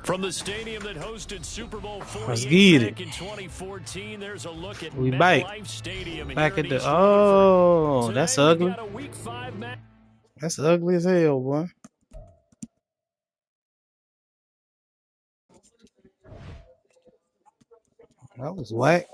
From the stadium that hosted Super Bowl 48 back in 2014, there's a look at We back. MetLife Stadium Back here at in the East Rutherford. Today, that's we've ugly. got a Week 5 match. That's ugly as hell, boy. That was whack.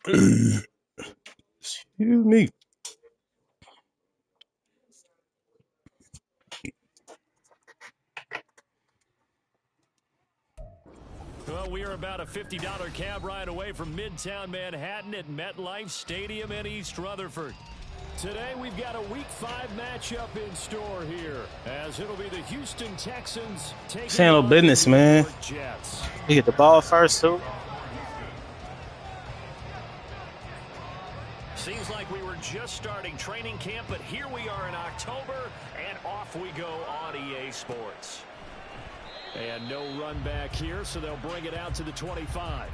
Excuse me. Well, we are about a $50 cab ride away from Midtown Manhattan at MetLife Stadium in East Rutherford. Today, we've got a Week 5 matchup in store here, as it'll be the Houston Texans taking Handle on business, the man. New York Jets. You get the ball first, too. Seems like we were just starting training camp, but here we are in October, and off we go on EA Sports. And no run back here, so they'll bring it out to the 25.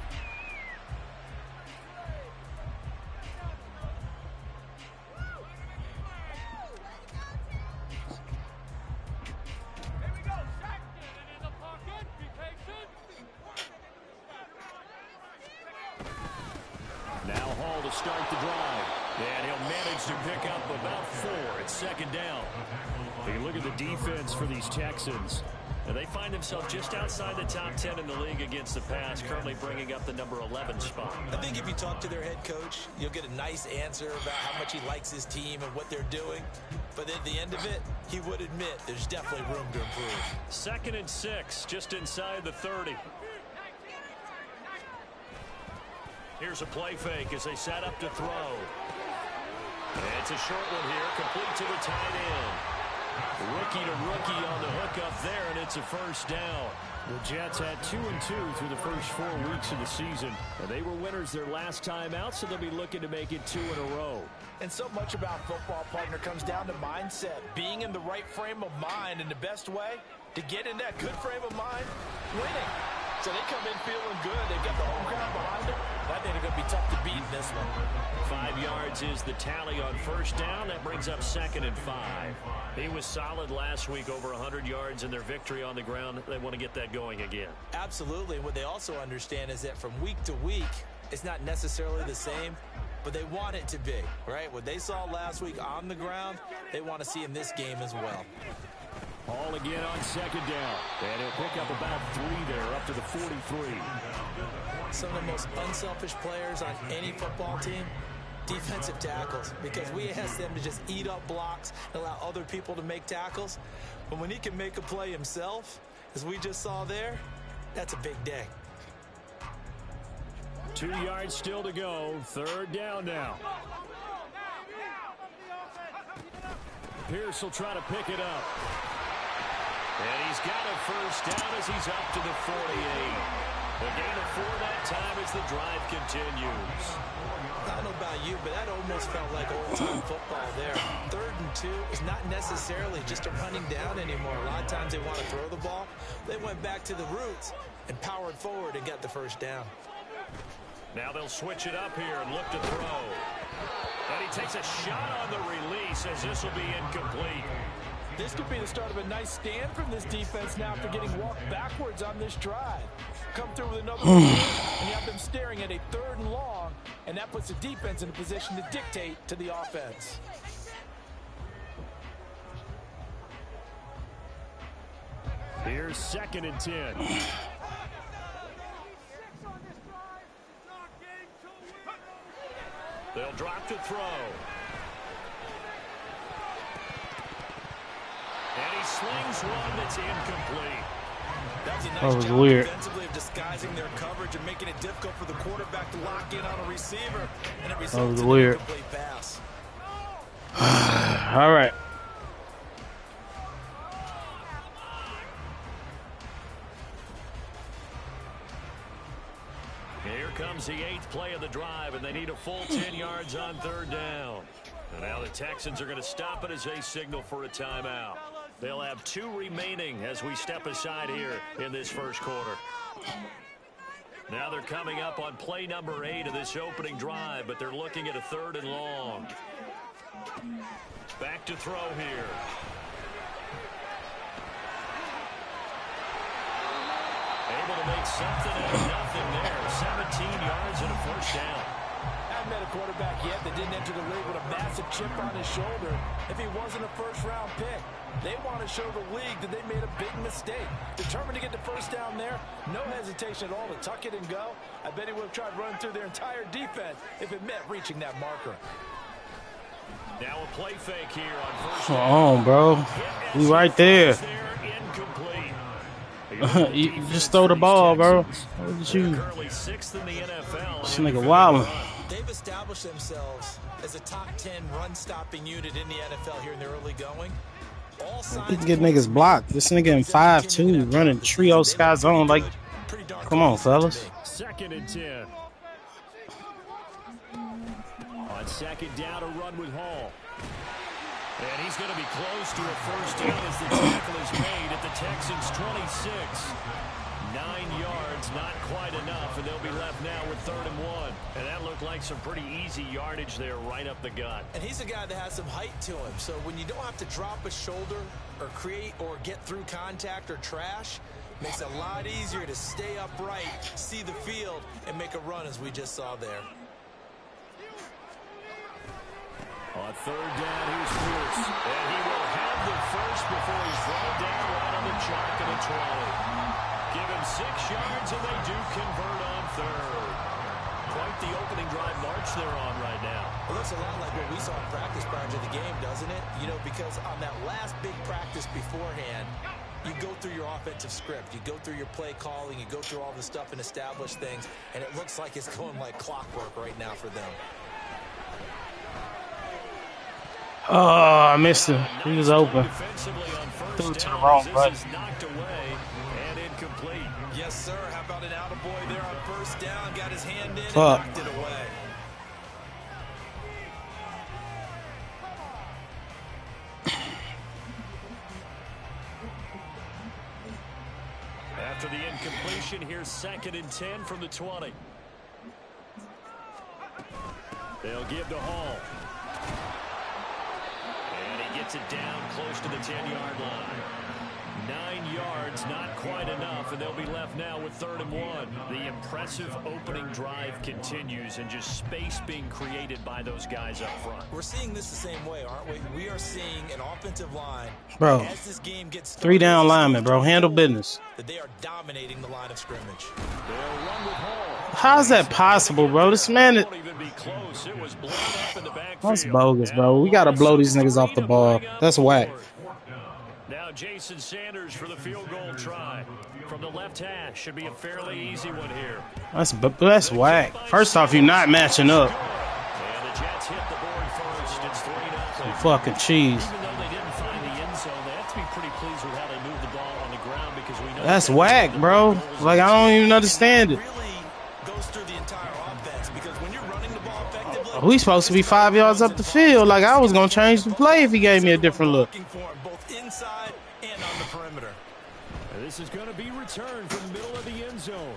Now Hall to start the drive. And he'll manage to pick up about 4 at second down. You look at the defense for these Texans. And they find themselves just outside the top 10 in the league against the pass, currently bringing up the number 11 spot. I think if you talk to their head coach, you'll get a nice answer about how much he likes his team and what they're doing. But at the end of it, he would admit there's definitely room to improve. 2nd and 6, just inside the 30. Here's a play fake as they set up to throw. And it's a short one here, complete to the tight end. Rookie to rookie on the hook up there, and it's a first down. The Jets had 2-2 through the first 4 weeks of the season, and they were winners their last time out, so they'll be looking to make it 2 in a row. And so much about football, partner, comes down to mindset. Being in the right frame of mind, and the best way to get in that good frame of mind, winning. So they come in feeling good. They've got the home crowd behind them. I think they're going to be tough to beat in this one. 5 yards is the tally on first down. That brings up 2nd and 5. He was solid last week, over 100 yards in their victory on the ground. They want to get that going again. Absolutely. What they also understand is that from week to week, it's not necessarily the same, but they want it to be, right? What they saw last week on the ground, they want to see in this game as well. All again on 2nd down. And he'll pick up about 3 there, up to the 43. Some of the most unselfish players on any football team, defensive tackles, because we ask them to just eat up blocks and allow other people to make tackles. But when he can make a play himself, as we just saw there, that's a big day. 2 yards still to go. 3rd down now. Pierce will try to pick it up. And he's got a first down as he's up to the 48. A gain of 4 that time as the drive continues. I don't know about you, but that almost felt like old-time football there. 3rd and 2 is not necessarily just a running down anymore. A lot of times they want to throw the ball. They went back to the roots and powered forward and got the first down. Now they'll switch it up here and look to throw. And he takes a shot on the release as this will be incomplete. This could be the start of a nice stand from this defense now after getting walked backwards on this drive. Come through with another and you have them staring at a 3rd and long, and that puts the defense in a position to dictate to the offense. Here's 2nd and 10. They'll drop to throw. And he slings one that's incomplete. That was weird. Defensively of disguising their coverage and making it difficult for the quarterback to lock in on a receiver. And it That results was in weird. an incomplete pass. All right. Here comes the 8th play of the drive, and they need a full 10 yards on 3rd down. And now the Texans are going to stop it as they signal for a timeout. They'll have 2 remaining as we step aside here in this first quarter. Now they're coming up on play number 8 of this opening drive, but they're looking at a 3rd and long. Back to throw here. Able to make something out of nothing there. 17 yards and a first down. haven't met a quarterback yet that didn't enter the league with a massive chip on his shoulder if he wasn't a first-round pick. They want to show the league that they made a big mistake. Determined to get the first down there, no hesitation at all to tuck it and go. I bet he would have tried running through their entire defense if it meant reaching that marker. Now a play fake here on first Come on, bro. We right there. You just throw the ball, bro. Look at you. This nigga wildin'. They've established themselves as a top 10 run-stopping unit in the NFL here in the early going. He can get niggas blocked. This nigga in 5'2", running trio sky zone. Like, come on, fellas. 2nd and 10. On 2nd down, a run with Hall. And he's going to be close to a first down as the tackle is made at the Texans' 26. 9 yards, not quite enough, and they'll be left now with 3rd and 1. And that looked like some pretty easy yardage there right up the gut. And he's a guy that has some height to him, so when you don't have to drop a shoulder or create or get through contact or trash, makes it a lot easier to stay upright, see the field, and make a run as we just saw there. On 3rd down, here's Pierce. And he will have the first before he's thrown down right on the chalk of the 20. Give him 6 yards, and they do convert on 3rd. Quite the opening drive march they're on right now. It looks a lot like what we saw in practice prior to the game, doesn't it? You know, because on that last big practice beforehand, you go through your offensive script. You go through your play calling. You go through all the stuff and establish things. And it looks like it's going like clockwork right now for them. Oh, I missed him. He was open. Threw it to the wrong button. Yes, sir. How about an attaboy there on 1st down? Got his hand in and Fuck. knocked it away. After the incompletion, here's 2nd and 10 from the 20. They'll give to Hall. And he gets it down close to the 10-yard line. 9 yards, not quite enough, and they'll be left now with 3rd and 1. The impressive opening drive continues, and just space being created by those guys up front. We're seeing this the same way, aren't we? We are seeing an offensive line. Bro, as this game gets started, 3 down linemen, bro. Handle business. that they are dominating the line of scrimmage. They'll run with Hall. How's that possible, bro? This man is... That's bogus, bro. We got to blow these niggas off the ball. That's whack. Now Jason Sanders for the field goal try. From the left hash. Should be a fairly easy one here. That's whack. First off, you're not matching up. And the Jets hit the board first. It's 3-0. Some fucking cheese. Even though they didn't find the end zone, they have to be pretty pleased with how they moved the ball on the ground because we know That's whack, bro. Like, I don't even understand it. We supposed to be 5 yards up the field. Like, I was going to change the play if he gave me a different look. Both inside and on the perimeter. And this is going to be returned from the middle of the end zone.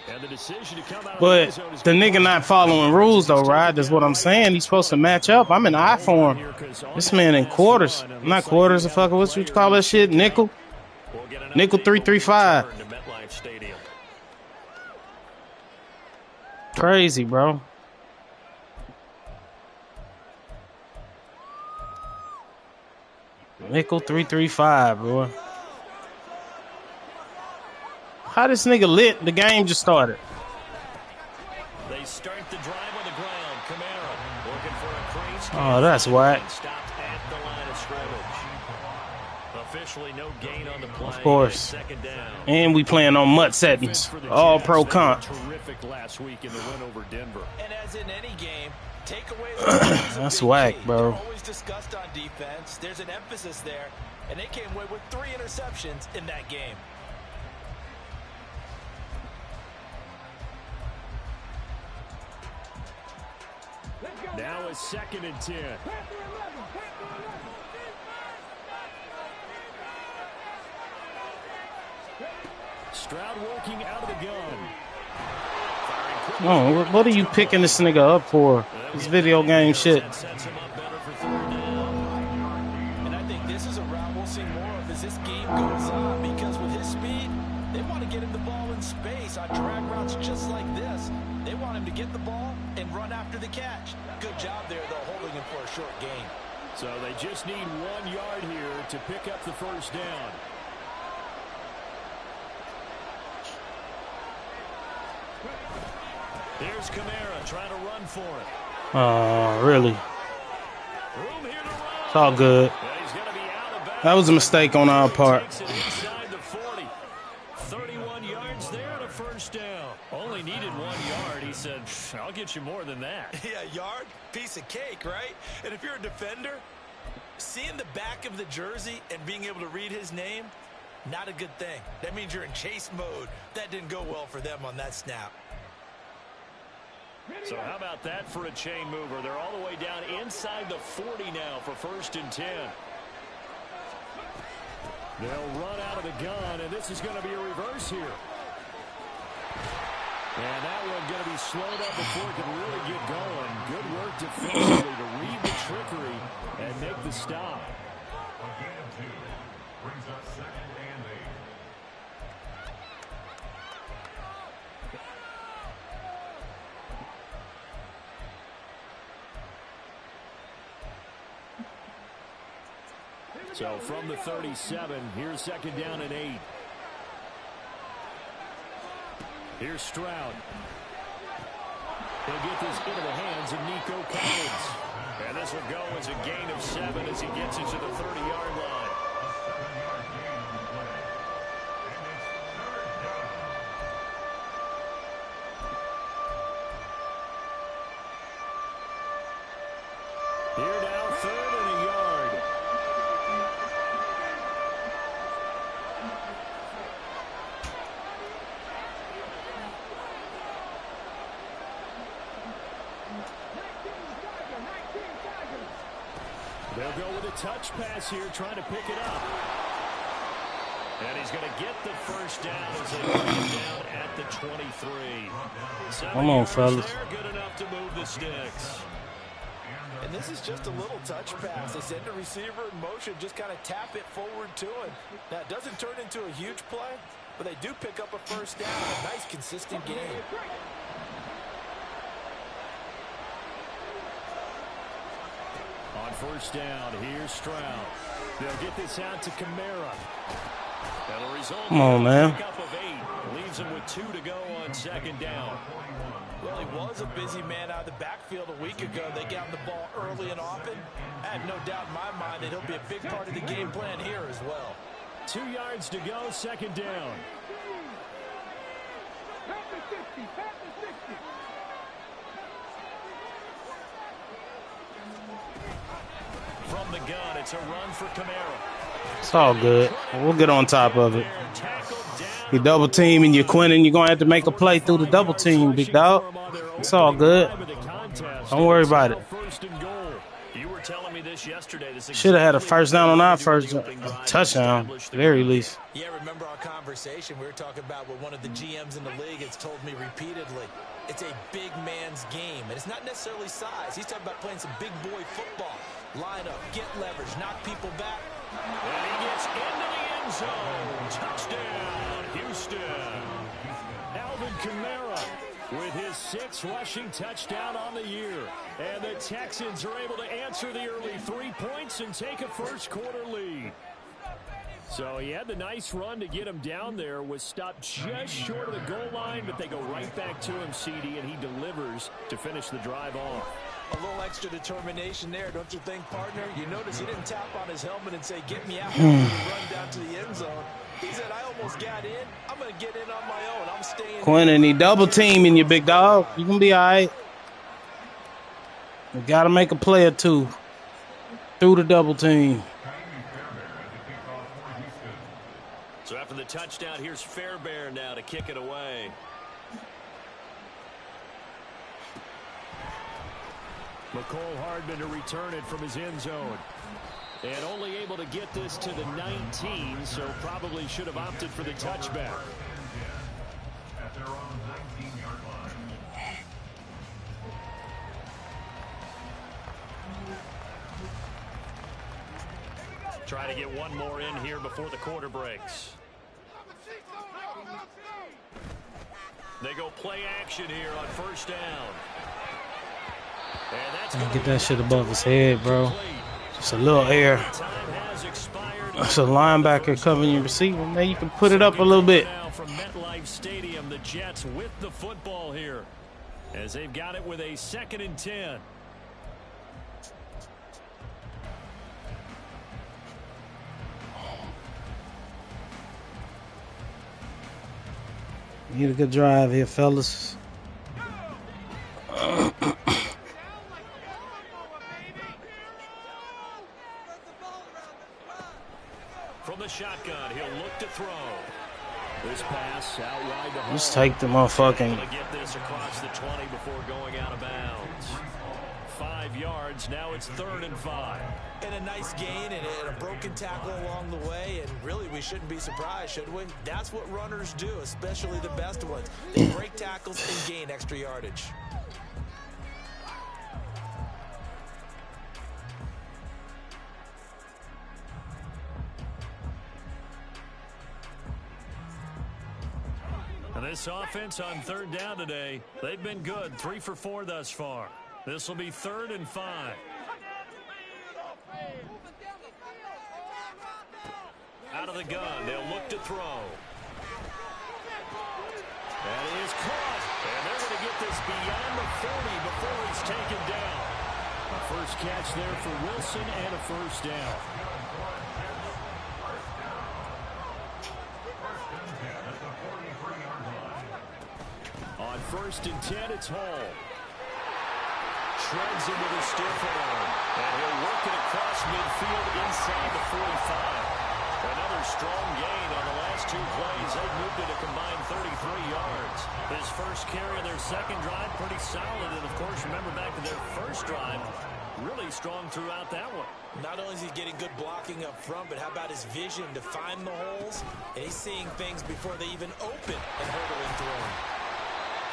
And the decision to come out But the nigga not following rules, though, right? That's what I'm saying. He's supposed to match up. I'm in I form. This man in quarters. Not quarters, fucking what you call that shit? Nickel? Nickel 3-3-5. Crazy, bro. Nickel 3-3-5, bro. How this nigga lit? The game just started. They start the drive on the ground. Kamara looking for a crease. Oh, that's whack. Stopped at the line of scrimmage. Officially no gain on the play. Of course. Second down. And we playing on MUT settings. All pro comp. Terrific last week in the win over Denver. And as in any game, takeaways. That's whack, bro. They're always discussed on defense. There's an emphasis there, and they came away with 3 interceptions in that game. Now it's 2nd and 10. Stroud working out of the gun. Oh, what are you picking this nigga up for? This video game shit. And I think this is a route we'll see more of as this game goes on, because with his speed, they want to get him the ball in space on drag routes just like this. They want him to get the ball and run after the catch. Good job there, though, holding him for a short gain. So they just need 1 yard here to pick up the first down. Here's Kamara trying to run for it. Oh, really? Room here to run. It's all good. He's going to be out of bounds. That was a mistake on our part. Takes it inside the 40. 31 yards there and a first down. Only needed 1 yard. He said, I'll get you more than that. Yeah, yard, piece of cake, right? And if you're a defender, seeing the back of the jersey and being able to read his name, not a good thing. That means you're in chase mode. That didn't go well for them on that snap. So how about that for a chain mover? They're all the way down inside the 40 now for 1st and 10. They'll run out of the gun, and this is going to be a reverse here. And that one going to be slowed up before it can really get going. Good work defensively to read the trickery and make the stop. Brings up 2nd and 8. So from the 37, here's 2nd down and 8. Here's Stroud. He'll get this into the hands of Nico Collins. And this will go as a gain of 7 as he gets it to the 30-yard line. Here now, 3rd and a yard. They'll go with a touch pass here, trying to pick it up. And he's going to get the first down as they bring him down at the 23. Come on, fellas. Good enough to move the sticks. And this is just a little touch pass. They send a receiver in motion, just kind of tap it forward to him. Now, it doesn't turn into a huge play, but they do pick up a first down. A nice, consistent game. On 1st down, here's Stroud. They'll get this out to Kamara. That'll result Come on, man. in a pickup of 8. Leaves him with 2 to go on 2nd down. Well, he was a busy man out of the backfield a week ago. They got him the ball early and often. I have no doubt in my mind that he'll be a big part of the game plan here as well. 2 yards to go, 2nd down. From the gun, it's a run for Kamara. It's all good. We'll get on top of it. You double teaming, you're Quentin, you're going to have to make a play through the double team, big dog. It's all good. Don't worry about it. Should have had a first down on our first touchdown, very least. Yeah, remember our conversation? We were talking about what one of the GMs in the league has told me repeatedly. It's a big man's game, and it's not necessarily size. He's talking about playing some big boy football. Line up, get leverage, knock people back. And he gets into the end zone. Touchdown, Houston. Alvin Kamara with his 6th rushing touchdown on the year. And the Texans are able to answer the early 3 points and take a first-quarter lead. So he had the nice run to get him down there, was stopped just short of the goal line, but they go right back to him, CD, and he delivers to finish the drive off. A little extra determination there, don't you think, partner? You notice he didn't tap on his helmet and say, get me out and run down to the end zone. He said, I almost got in. I'm going to get in on my own. I'm staying Quentin, he double teaming you, big dog. You can be all right. You got to make a play or two through the double team. So after the touchdown, here's Fairbairn now to kick it away. McCole Hardman to return it from his end zone. And only able to get this to the 19, so probably should have opted for the touchback. At their own 19-yard line. Try to get one more in here before the quarter breaks. They go play action here on 1st down. Get that shit above his head, bro. Just a little air. That's a linebacker covering your receiver. Man, you can put it up a little bit. From MetLife Stadium, the Jets with the football here as they've got it with a 2nd and 10. Need a good drive here, fellas. From the shotgun, he'll look to throw. This pass out wide to home. Just take the motherfucking. Get this across the 20 before going out of bounds. 5 yards. Now it's 3rd and 5. And a nice gain and a broken tackle along the way, and really we shouldn't be surprised, should we? That's what runners do, especially the best ones. They break tackles and gain extra yardage. And this offense on 3rd down today, they've been good. 3 for 4 thus far. This will be 3rd and 5. Out of the gun, they'll look to throw. That is caught. And they're going to get this beyond the 40 before he's taken down. A first catch there for Wilson and a 1st down. On 1st and 10, it's Hall. Shreds him with a stiff arm. And he'll work it across midfield inside the 45. Another strong gain on the last 2 plays. They've moved it a combined 33 yards. His first carry of their 2nd drive, pretty solid. And, of course, remember back to their 1st drive, really strong throughout that one. Not only is he getting good blocking up front, but how about his vision to find the holes? And he's seeing things before they even open and hurdling through them.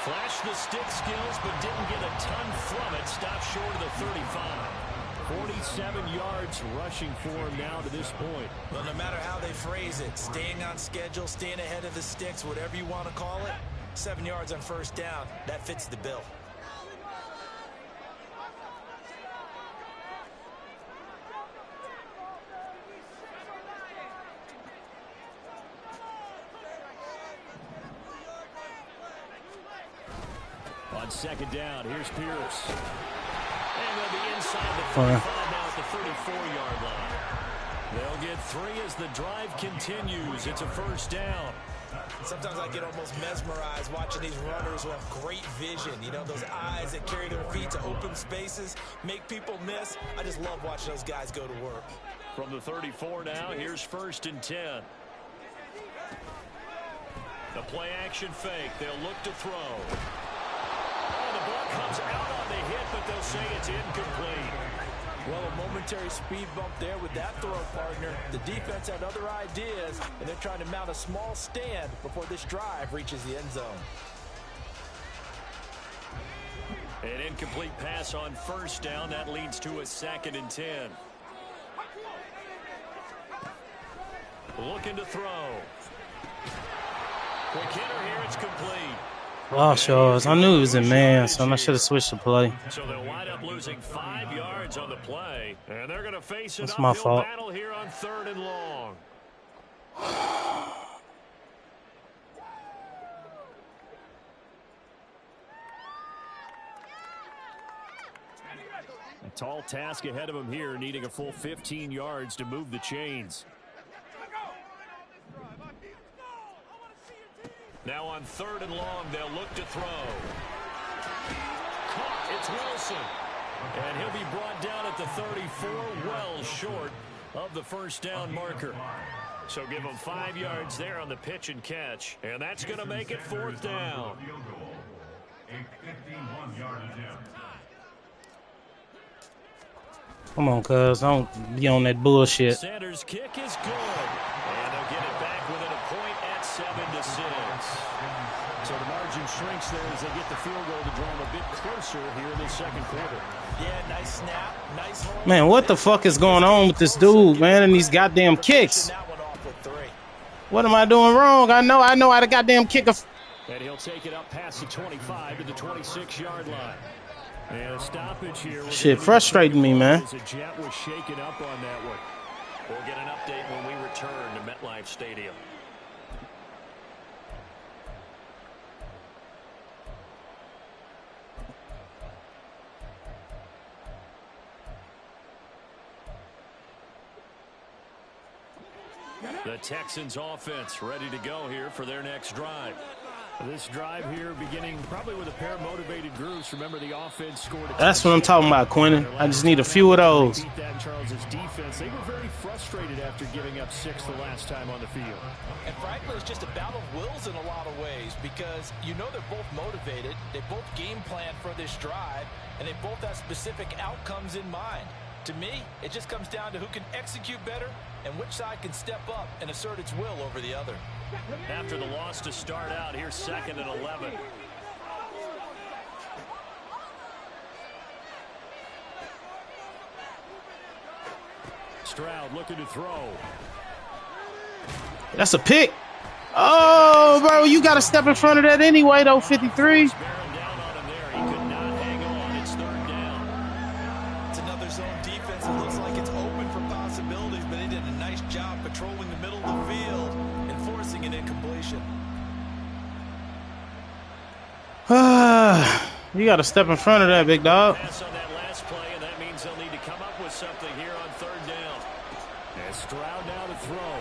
Flashed the stick skills, but didn't get a ton from it. Stopped short of the 35. 47 yards rushing for him now to this point. Well, no matter how they phrase it, staying on schedule, staying ahead of the sticks, whatever you want to call it, 7 yards on 1st down, that fits the bill. On 2nd down, here's Pierce. And they'll be inside the 45 now at the 34-yard line. They'll get 3 as the drive continues. It's a 1st down. Sometimes I get almost mesmerized watching these runners who have great vision. You know, those eyes that carry their feet to open spaces, make people miss. I just love watching those guys go to work. From the 34 now, here's 1st and 10. The play action fake. They'll look to throw. Oh, the ball comes out on the hit, but they'll say it's incomplete. Well, a momentary speed bump there with that throw, partner. The defense had other ideas, and they're trying to mount a small stand before this drive reaches the end zone. An incomplete pass on 1st down. That leads to a 2nd and 10. Looking to throw. Quick hitter here. It's complete. Lost yards. I knew he was in man, so I should have switched the play. So they'll wind up losing 5 yards on the play, and they're going to face an That's my uphill fault. battle here on 3rd and long. A tall task ahead of him here, needing a full 15 yards to move the chains. Now on 3rd and long, they'll look to throw. Caught, it's Wilson. And he'll be brought down at the 34, well short of the 1st down marker. So give him 5 yards there on the pitch and catch. And that's going to make it 4th down. Come on, cuz. Don't be on that bullshit. Sanders' kick is good. And they'll get it back within a point at 7-6. So the margin shrinks there as they get the field goal to draw them a bit closer here in the 2nd quarter. Yeah, nice snap, nice hold. Man, what the fuck is going on with this dude, man, and these goddamn kicks? What am I doing wrong? I know how to goddamn kick a... And he'll take it up past the 25 to the 26-yard line. And a stoppage here. Shit frustrating me, man. The Jet was shaken up on that one. We'll get an update when we return to MetLife Stadium. The Texans offense ready to go here for their next drive. This drive here beginning probably with a pair of motivated groups. Remember, the offense scored. That's what I'm talking about, Quentin. I just need a few of those. Beat that Charles's defense. They were very frustrated after giving up 6 the last time on the field. And frankly, it's just a battle of wills in a lot of ways because you know they're both motivated. They both game plan for this drive, and they both have specific outcomes in mind. To me, it just comes down to who can execute better and which side can step up and assert its will over the other. After the loss to start out, here's 2nd and 11. Stroud looking to throw. That's a pick. Oh, bro, you got to step in front of that anyway, though, 53. You got to step in front of that, big dog. Pass on that last play, and that means they'll need to come up with something here on 3rd down. And Stroud now to throw.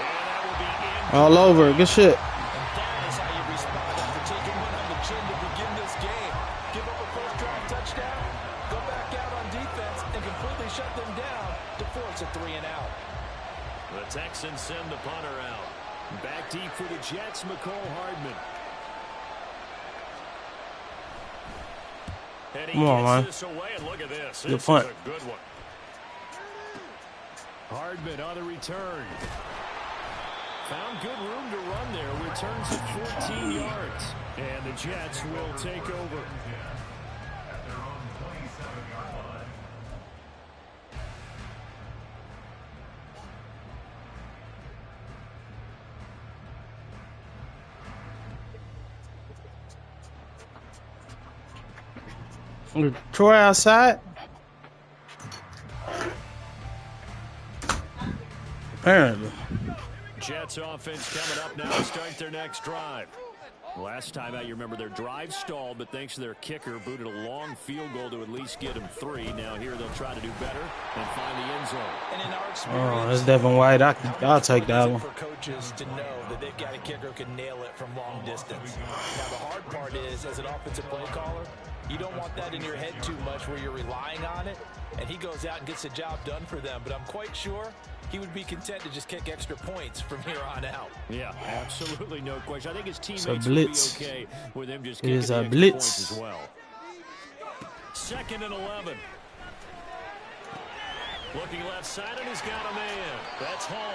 And that will be all over. Good shit. And that is how you respond after taking one on the chin to begin this game. Give up a first drive touchdown, go back out on defense, and completely shut them down to force a 3 and out. The Texans send the punter out. Back deep for the Jets, McCole Hardman. And he Come on, man. this away, and look at this. Good This punt. is a good one. Hardman on the return. Found good room to run there. Returns at 14 yards. And the Jets will take over. At their own 27-yard line. Troy outside. Apparently. Jets offense coming up now to start their next drive. Last time out, you remember their drive stalled, but thanks to their kicker, booted a long field goal to at least get them 3. Now here they'll try to do better and find the end zone. And in our experience, Oh, that's Devin White. I'll take that one. for coaches to know that they've got a kicker who can nail it from long distance. Now the hard part is, as an offensive play caller, you don't want that in your head too much where you're relying on it, and he goes out and gets the job done for them. But I'm quite sure he would be content to just kick extra points from here on out. Yeah, absolutely no question. I think his teammates It's a will be blitz. okay with him just It kicking is the a extra blitz. points as well. 2nd and 11. Looking left side, and he's got a man. That's Hall.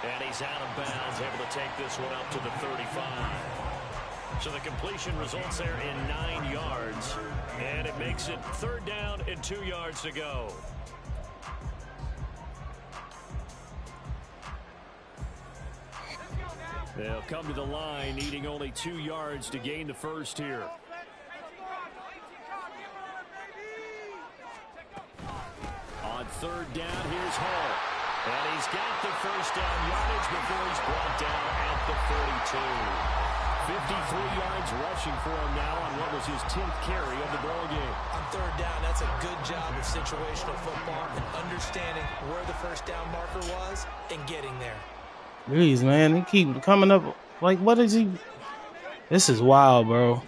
And he's out of bounds, able to take this one up to the 35. So the completion results there in 9 yards. And it makes it 3rd down and 2 yards to go. They'll come to the line, needing only 2 yards to gain the first here. On 3rd down, here's Hall. And he's got the first down yardage before he's brought down at the 42. 53 yards rushing for him now on what was his 10th carry of the ball game. On 3rd down, that's a good job of situational football and understanding where the first down marker was and getting there. Jeez, man, they keep coming up. Like, what is he? This is wild, bro.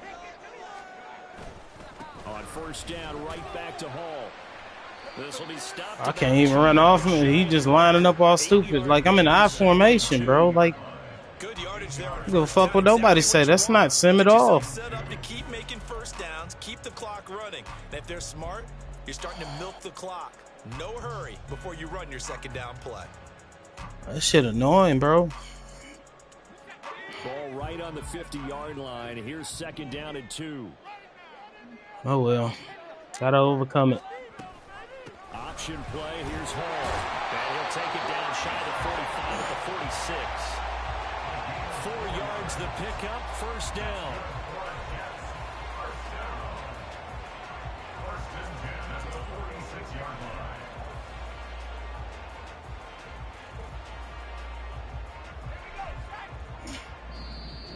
On 1st down, right back to Hall. This will be stopped. I can't even run off him. He just lining up all stupid. Like, I'm in I formation, bro. Like, Good yardage there. I don't give a fuck what nobody say. That's not sim at all. Set up to keep making first downs, keep the clock running. And if they're smart, you're starting to milk the clock. No hurry before you run your 2nd down play. That shit annoying, bro. Ball right on the 50-yard line. Here's 2nd down and 2. Oh, well. Gotta overcome it. Option play. Here's Hall. And he'll take it down shy of the 45 at the 46. 4 yards the pickup. 1st down.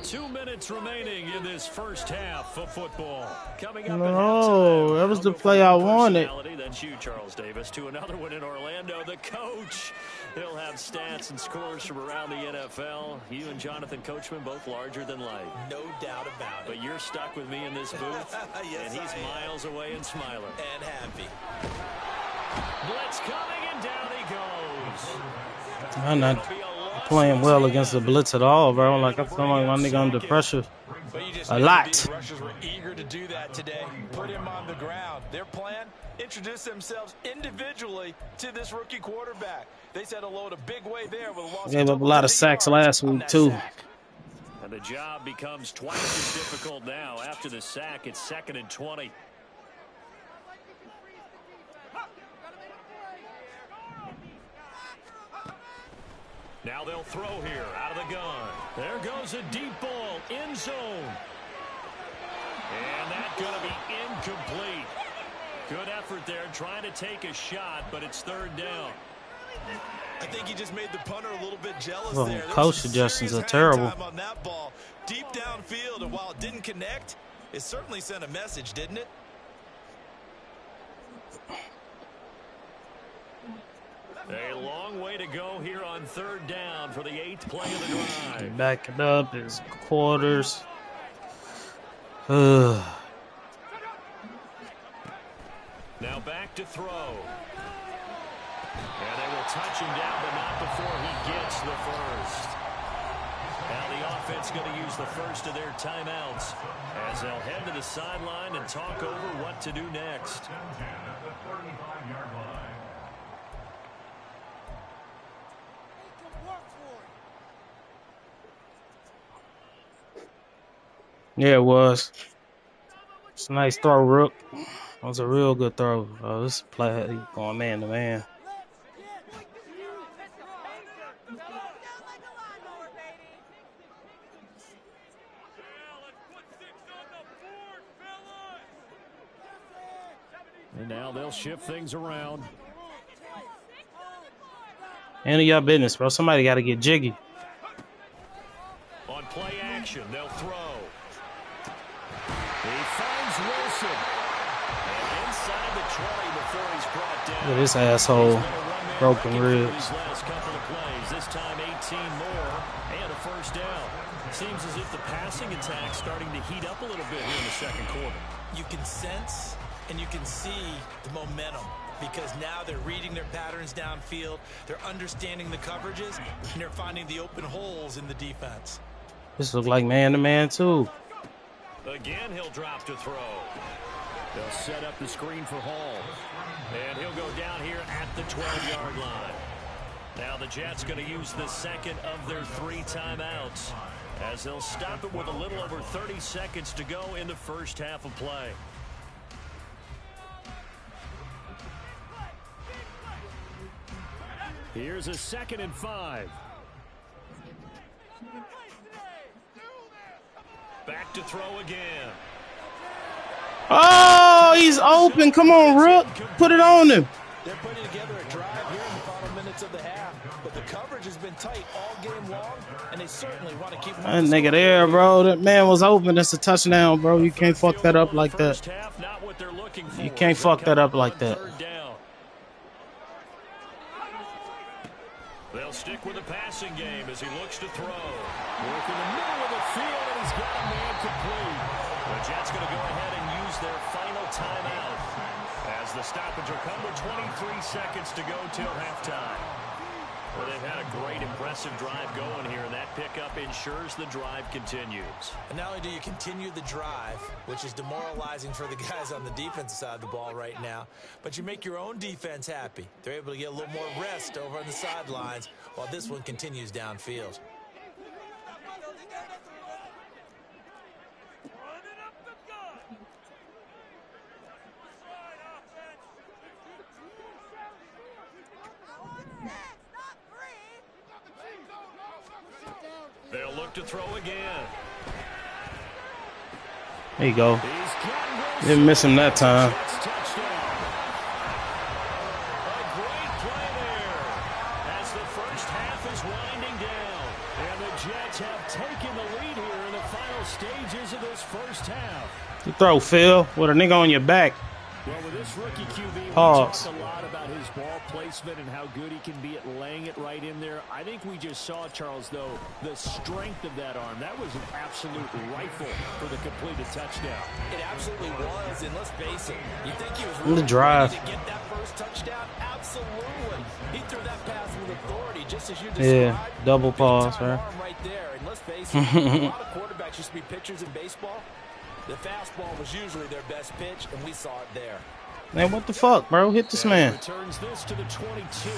2 minutes remaining in this first half of football. Coming up No, that was the play I wanted. That's you, Charles Davis, to another one in Orlando. The coach. He'll have stats and scores from around the NFL. You and Jonathan Coachman both larger than life. No doubt about it. But you're stuck with me in this booth. Yes, and he's miles away and smiling. And happy. Blitz coming, and down he goes. I'm not playing well against the blitz at all, bro. Like, I feel like my nigga under pressure a lot. The rushers were eager to do that today. Put him on the ground. Their plan, introduce themselves individually to this rookie quarterback. They said hello to big way there with a loss. Gave up a lot of sacks last week, too. And the job becomes twice as difficult now. After the sack, it's 2nd and 20. Now they'll throw here out of the gun. There goes a deep ball, end zone. And that's going to be incomplete. Good effort there trying to take a shot, but it's 3rd down. I think he just made the punter a little bit jealous Well, there. coach suggestions are terrible. On that ball, deep downfield, and while it didn't connect, it certainly sent a message, didn't it? A long way to go here on 3rd down for the 8th play of the drive. Back it up, his quarters. Now back to throw. And they will touch him down, but not before he gets the first. Now the offense going to use the first of their timeouts as they'll head to the sideline and talk over what to do next. Yeah, it was. It's a nice throw, Rook. That was a real good throw. This play going man to man. And now they'll shift things around. Handle your business, bro. Somebody got to get jiggy. On play action, they'll throw. He finds Wilson. And inside the 20 before he's brought down. Look at this asshole. Broken ribs. These last couple of plays. This time 18 more and a first down. Seems as if the passing attack's starting to heat up a little bit here in the 2nd quarter. You can sense and you can see the momentum because now they're reading their patterns downfield, they're understanding the coverages, and they're finding the open holes in the defense. This looks like man-to-man, too. Again, he'll drop to throw. They'll set up the screen for Hall. And he'll go down here at the 12-yard line. Now the Jets going to use the 2nd of their 3 timeouts as they'll stop it with a little over 30 seconds to go in the first half of play. Here's a 2nd and 5. Back to throw again. Oh, he's open. Come on, Rook. Put it on him. They're putting together a drive here in the final minutes of the half, but the coverage has been tight all game long, and they certainly want to keep it. That nigga there, bro. That man was open. That's a touchdown, bro. You can't fuck that up like that. You can't fuck that up like that. They'll stick with the passing game as he looks to throw. Work in the middle of the field, and he's got a man complete. The Jets going to go ahead and use their final timeout as the stoppage will come with 23 seconds to go till halftime. Well, they've had a great, impressive drive going here, and that pickup ensures the drive continues. And not only do you continue the drive, which is demoralizing for the guys on the defensive side of the ball right now, but you make your own defense happy. They're able to get a little more rest over on the sidelines while this one continues downfield. They'll look to throw again. There you go. Didn't miss him that time. A great play there as the first half is winding down. And the Jets have taken the lead here in the final stages of this first half. You throw, Phil, with a nigga on your back. Well, with this rookie QB, Pause. we talked a lot about his ball placement and how good he can be at laying it right in there. I think we just saw, Charles, though, the strength of that arm. That was an absolute rifle for the completed touchdown. It absolutely was, and let's face it, you think he was In the really drive. ready to get that first touchdown? Absolutely. He threw that pass with authority, just as you described. Yeah, double pause, right? right? Right there, and let's face it, a lot of quarterbacks used to be pitchers in baseball. The fastball was usually their best pitch, and we saw it there. Man, what the fuck, bro? Hit this man. Returns this to the 22.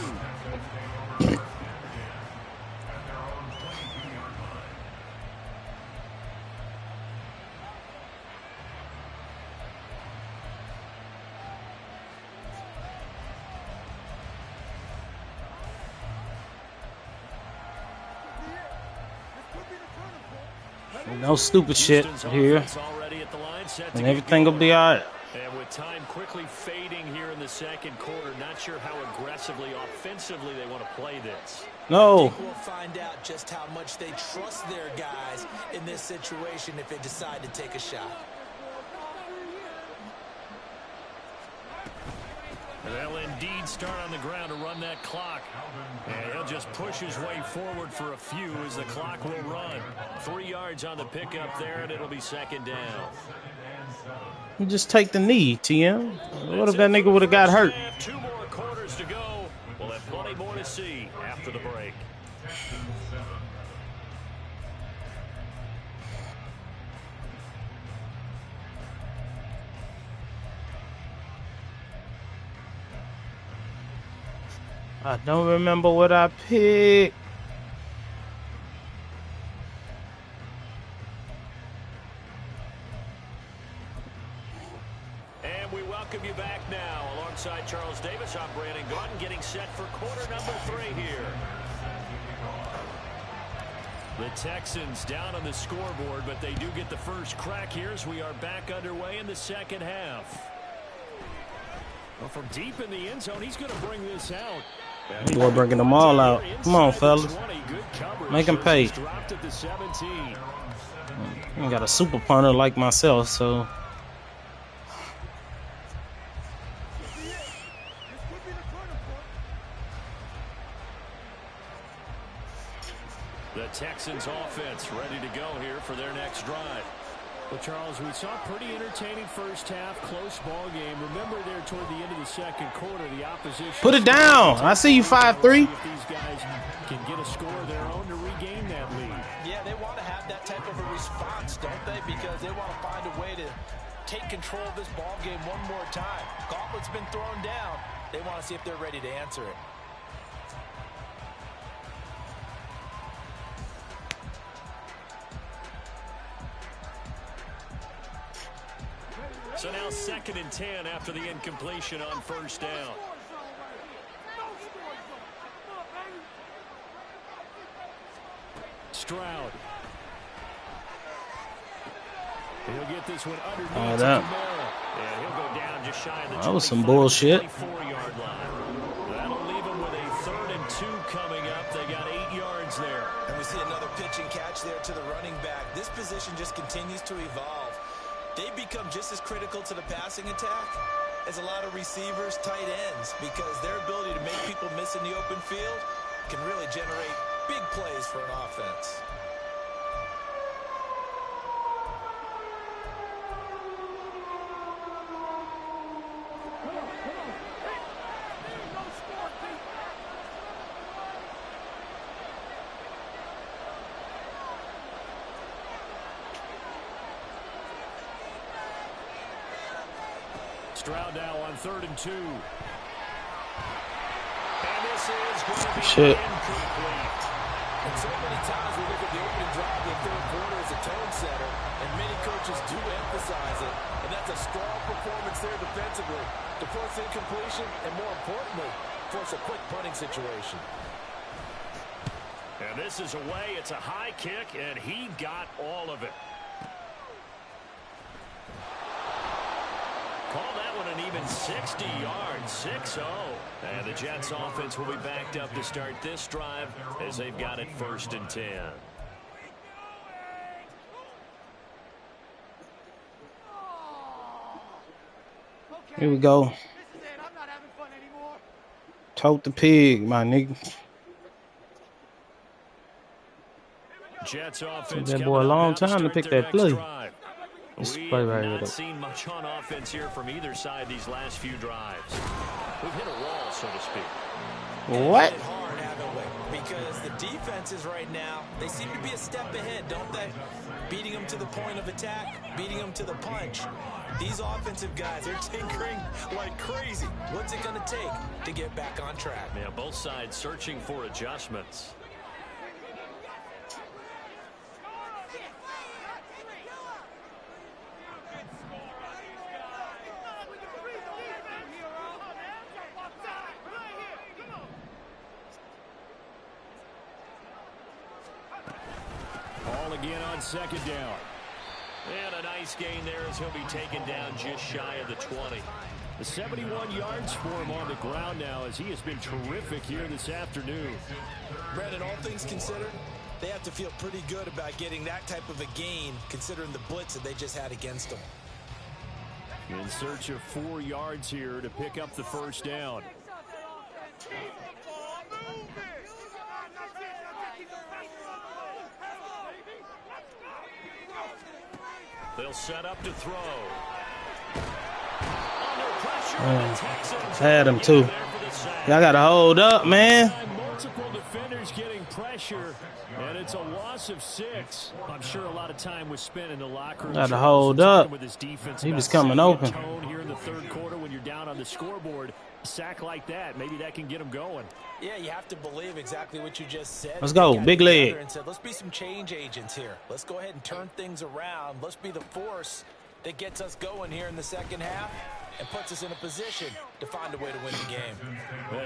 No stupid shit here. And everything will be all right. And with time quickly fading here in the second quarter, not sure how aggressively, offensively they want to play this. No. I think we'll find out just how much they trust their guys in this situation if they decide to take a shot. They'll indeed start on the ground to run that clock. And he'll just push his way forward for a few as the clock will run. 3 yards on the pickup there, and it'll be second down. You just take the knee, TM. What if that nigga would have got hurt? 2 more quarters to go. We'll have plenty more to see after the break. I don't remember what I picked. And we welcome you back now. Alongside Charles Davis, I'm Brandon Gaudin, getting set for quarter number 3 here. The Texans down on the scoreboard, but they do get the first crack here as we are back underway in the second half. Well, from deep in the end zone, he's going to bring this out. Boy, bringing them all out. Come on, fellas. Make him pay. I got a super punter like myself, so. The Texans offense ready to go here for their next drive. Well, Charles, we saw a pretty entertaining first half, close ball game. Remember there toward the end of the second quarter, the opposition... Put it down. I see you 5'3". If these guys can get a score of their own to regain that lead. Yeah, they want to have that type of a response, don't they? Because they want to find a way to take control of this ball game one more time. Gauntlet's been thrown down. They want to see if they're ready to answer it. So now 2nd and 10 after the incompletion on first down. Stroud. He'll get this one underneath. Oh, that. And he'll go down just shy of the That was some bullshit. 24-yard line. That'll leave them with a 3rd and 2 coming up. They got 8 yards there. And we see another pitch and catch there to the running back. This position just continues to evolve. They become just as critical to the passing attack as a lot of receivers, tight ends, because their ability to make people miss in the open field can really generate big plays for an offense. Stroud now on 3rd and 2. And this is going to be shit. incomplete. And so many times we look at the opening drive of the third quarter as a tone setter, and many coaches do emphasize it. And that's a strong performance there defensively to force incompletion and, more importantly, force a quick punting situation. And this is away. It's a high kick, and he got all of it. Call that one an even 60 yards, 6-0. And the Jets offense will be backed up to start this drive as they've got it 1st and 10. Here we go. Tote the pig, my nigga. Jets offense took that boy a long time to pick that play. This play right here. We've not seen much on offense here from either side these last few drives. We've hit a wall, so to speak. What? Hard, haven't we? Because the defenses right now, they seem to be a step ahead, don't they? Beating them to the point of attack, beating them to the punch. These offensive guys are tinkering like crazy. What's it going to take to get back on track? Yeah, both sides searching for adjustments. Ball again on 2nd down. And a nice gain there as he'll be taken down just shy of the 20. The 71 yards for him on the ground now as he has been terrific here this afternoon. Brandon, all things considered, they have to feel pretty good about getting that type of a gain considering the blitz that they just had against them. In search of 4 yards here to pick up the 1st down. They'll set up to throw. Under pressure, had him too. Y'all got to hold up, man. Multiple defenders getting pressure, and it's a loss of 6. I'm sure a lot of time was spent in the locker room. Got to hold up. With his defense. He was coming open. Here in the 3rd quarter when you're down on the scoreboard, a sack like that, maybe that can get him going. Yeah, you have to believe exactly what you just said. Let's go, big leg. And said, let's be some change agents here. Let's go ahead and turn things around. Let's be the force that gets us going here in the 2nd half and puts us in a position to find a way to win the game.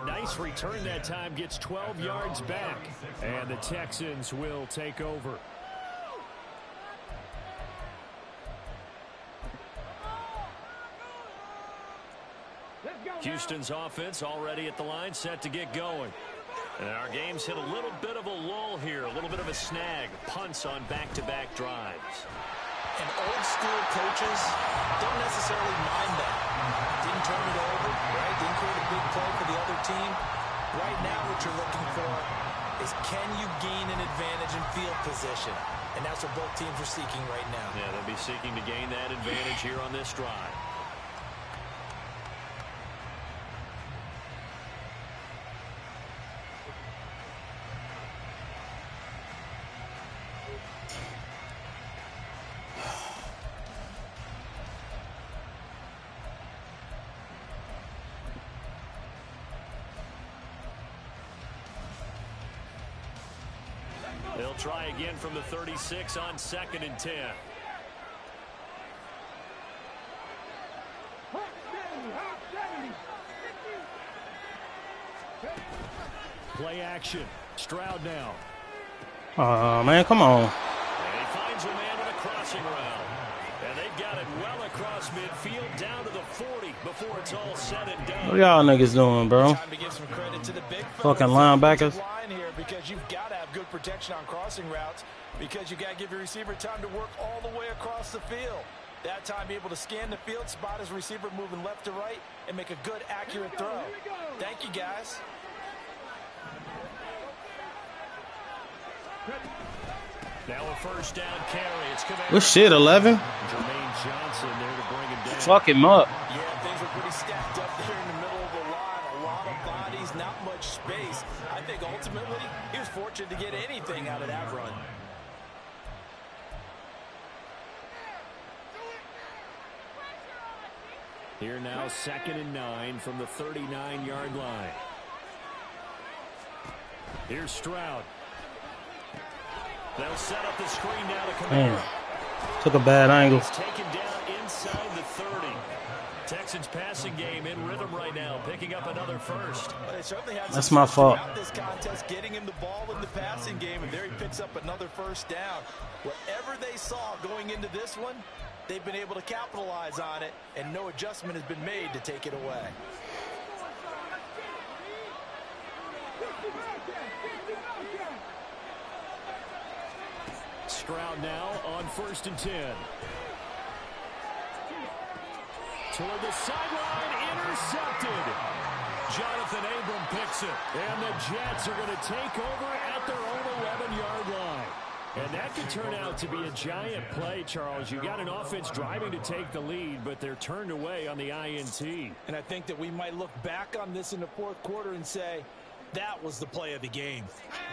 A nice return that time, gets 12 yards back, and the Texans will take over. Houston's offense already at the line, set to get going. And our game's hit a little bit of a lull here, a little bit of a snag. Punts on back-to-back drives. And old school coaches don't necessarily mind that. Didn't turn it over, right? Didn't create a big play for the other team. Right now what you're looking for is can you gain an advantage in field position? And that's what both teams are seeking right now. Yeah, they'll be seeking to gain that advantage here on this drive. They'll try again from the 36 on 2nd and 10. Play action. Stroud now. Oh, man, come on. And he finds a man with a crossing route. And they've got it well across midfield down to the 40 before it's all said and done. What y'all niggas doing, bro? Time to give some credit to the big fucking linebackers. Line here because you've got to have good protection on crossing routes because you got to give your receiver time to work all the way across the field. That time be able to scan the field, spot his receiver moving left to right, and make a good, accurate throw. Thank you, guys. Now a 1st down carry. It's Good shit, 11. Jermaine Johnson there to bring him down. Fuck him up. Yeah, things were pretty stacked up there in the middle of the line. A lot of bodies, not much space. I think ultimately he was fortunate to get anything out of that run. Here now 2nd and 9 from the 39-yard line. Here's Stroud. They'll set up the screen now to Kamara. Took a bad angle. He's taken down inside the 30. Texans passing game in rhythm right now, picking up another first. That's my fault. This contest, getting him the ball in the passing game, and there he picks up another 1st down. Whatever they saw going into this one, they've been able to capitalize on it, and no adjustment has been made to take it away. Stroud now on 1st and 10. Toward the sideline, intercepted. Jonathan Abram picks it, and the Jets are going to take over at their own 11-yard line. And that could turn out to be a giant play, Charles. You got an offense driving to take the lead, but they're turned away on the INT. And I think that we might look back on this in the fourth quarter and say, that was the play of the game.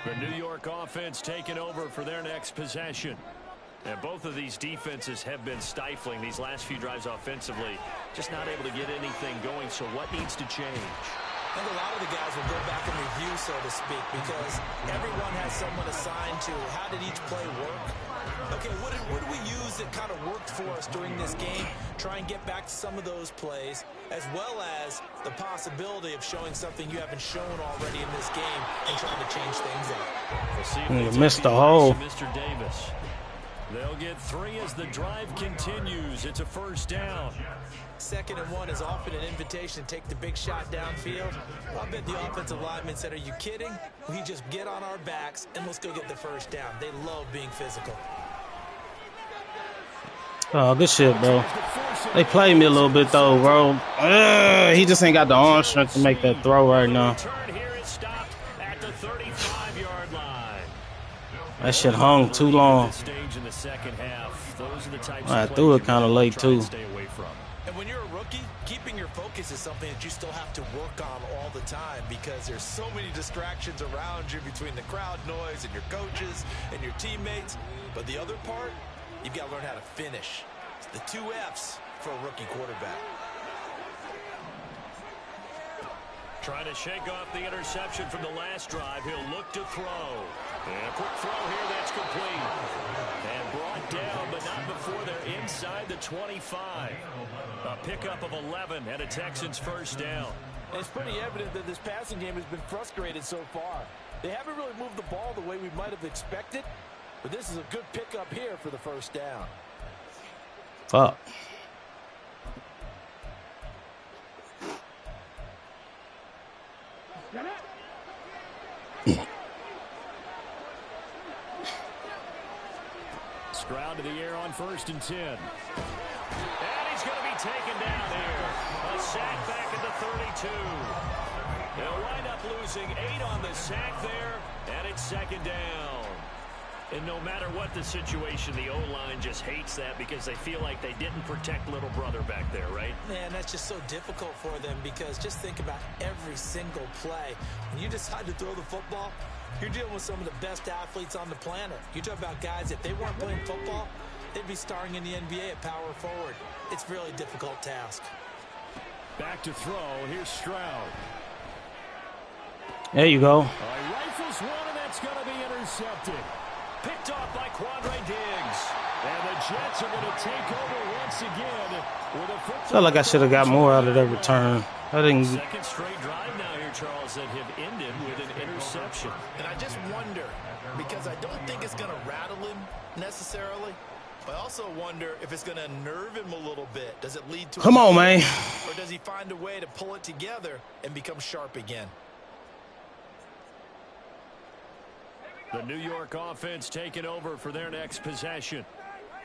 The New York offense taking over for their next possession. And both of these defenses have been stifling these last few drives offensively. Just not able to get anything going, so what needs to change? I think a lot of the guys will go back and review, so to speak, because everyone has someone assigned to how did each play work. Okay, what did we use that kind of worked for us during this game? Try and get back to some of those plays, as well as the possibility of showing something you haven't shown already in this game and trying to change things up. We'll see if they missed the hole. Mr. Davis. They'll get 3 as the drive continues. It's a 1st down. 2nd and 1 is often an invitation to take the big shot downfield. I bet the offensive linemen said, are you kidding? We just get on our backs and let's go get the 1st down. They love being physical. Oh, good shit, bro. They played me a little bit, though, bro. He just ain't got the arm strength to make that throw right now. That shit hung too long. I threw it kind of late, too. And when you're a rookie, keeping your focus is something that you still have to work on all the time because there's so many distractions around you between the crowd noise and your coaches and your teammates. But the other part, you've got to learn how to finish. It's the 2 F's for a rookie quarterback. Trying to shake off the interception from the last drive. He'll look to throw. And a quick throw here that's complete. And brought down, but not before they're inside the 25. A pickup of 11 and a Texans 1st down. And it's pretty evident that this passing game has been frustrated so far. They haven't really moved the ball the way we might have expected. But this is a good pickup here for the 1st down. Fuck. Stroud to the air on 1st and 10. And he's going to be taken down here. A sack back at the 32. They'll wind up losing 8 on the sack there, and it's 2nd down. And no matter what the situation, the O-line just hates that because they feel like they didn't protect little brother back there, right? Man, that's just so difficult for them because just think about every single play. When you decide to throw the football, you're dealing with some of the best athletes on the planet. You talk about guys, if they weren't playing football, they'd be starring in the NBA at power forward. It's a really difficult task. Back to throw. Here's Stroud. There you go. Rifles one, and that's going to be intercepted. Picked off by Quandre Diggs. And the Jets are going to take over once again with a football. Felt like I should have got more out of that return. I didn't. 2nd straight drive now here, Charles, that have ended with an interception. And I just wonder, because I don't think it's going to rattle him necessarily. I also wonder if it's going to nerve him a little bit. Does it lead to Come on, man. Or does he find a way to pull it together and become sharp again? The New York offense taking over for their next possession.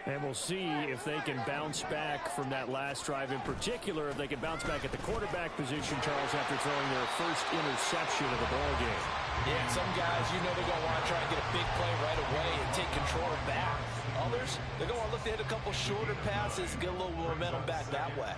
And we'll see if they can bounce back from that last drive in particular, if they can bounce back at the quarterback position, Charles, after throwing their first interception of the ball game. Yeah, some guys, you know they're going to want to try and get a big play right away and take control back. Others, they're going to look to hit a couple shorter passes and get a little momentum back that way.